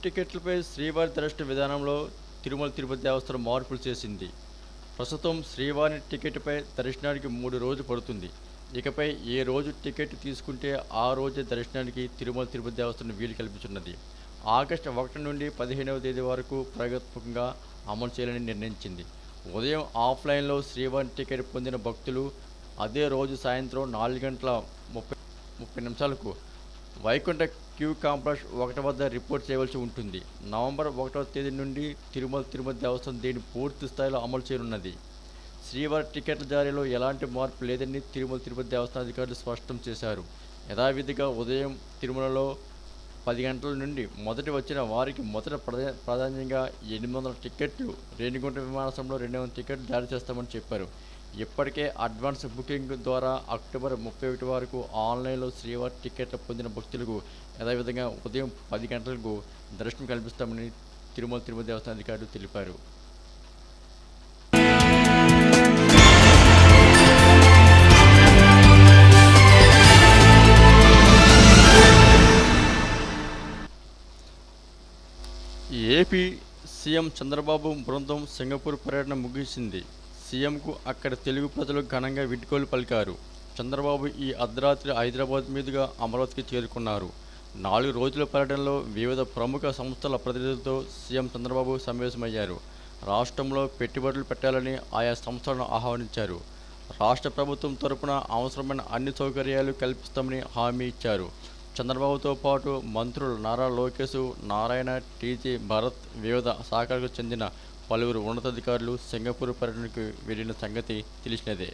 టికెట్లపై శ్రీవారి దర్శన విధానంలో తిరుమల తిరుపతి దేవస్థానం మార్పులు చేసింది. ప్రస్తుతం శ్రీవారి టికెట్పై దర్శనానికి 3 రోజులు పడుతుంది. ఇకపై ఏ రోజు టికెట్ తీసుకుంటే ఆ రోజే దర్శనానికి తిరుమల తిరుపతి దేవస్థానం వీలు కల్పించున్నది. ఆగస్టు 1 నుండి 15వ తేదీ వరకు ప్రయోగాత్మకంగా అమలు చేయాలని నిర్ణయించింది. ఉదయం ఆఫ్లైన్లో శ్రీవారి టికెట్ పొందిన భక్తులు అదే రోజు సాయంత్రం 4 గంటల 30 నిమిషాలకు వైకుంఠ క్యూ కాంప్లెక్స్ 1 వద్ద రిపోర్ట్ చేయవలసి ఉంటుంది. నవంబర్ 1వ తేదీ నుండి తిరుమల తిరుపతి దేవస్థానం దీన్ని పూర్తి స్థాయిలో అమలు చేయనున్నది. శ్రీవారి టికెట్ల జారీలో ఎలాంటి మార్పు లేదని తిరుమల తిరుపతి దేవస్థానం అధికారులు స్పష్టం చేశారు. యథావిధిగా ఉదయం తిరుమలలో 10 గంటల నుండి మొదటి వచ్చిన వారికి మొదట ప్రాధాన్యంగా 800 టికెట్లు, రేణిగుంట విమానాశ్రయంలో 200 టికెట్లు జారీ చేస్తామని చెప్పారు. ఇప్పటికే అడ్వాన్స్ బుకింగ్ ద్వారా అక్టోబర్ 31 వరకు ఆన్లైన్లో శ్రీవారి టికెట్లు పొందిన భక్తులకు యథావిధంగా ఉదయం 10 గంటలకు దర్శనం కల్పిస్తామని తిరుమల తిరుపతి దేవస్థానం అధికారులు తెలిపారు. ఏపీ సీఎం చంద్రబాబు బృందం సింగపూర్ పర్యటన ముగిసింది. సీఎంకు అక్కడ తెలుగు ప్రజలు ఘనంగా వీడ్కోలు పలికారు. చంద్రబాబు ఈ అర్ధరాత్రి హైదరాబాద్ మీదుగా అమరావతికి చేరుకున్నారు. 4 రోజుల పర్యటనలో వివిధ ప్రముఖ సంస్థల ప్రతినిధులతో సీఎం చంద్రబాబు సమావేశమయ్యారు. రాష్ట్రంలో పెట్టుబడులు పెట్టాలని ఆయా సంస్థలను ఆహ్వానించారు. రాష్ట్ర ప్రభుత్వం తరపున అవసరమైన అన్ని సౌకర్యాలు కల్పిస్తామని హామీ ఇచ్చారు. చంద్రబాబుతో పాటు మంత్రులు నారా లోకేష్, నారాయణ, టీజీ భరత్, వివిధ శాఖలకు చెందిన పలువురు ఉన్నతాధికారులు సింగపూర్ పర్యటనకు వెళ్లిన సంగతి తెలిసినదే.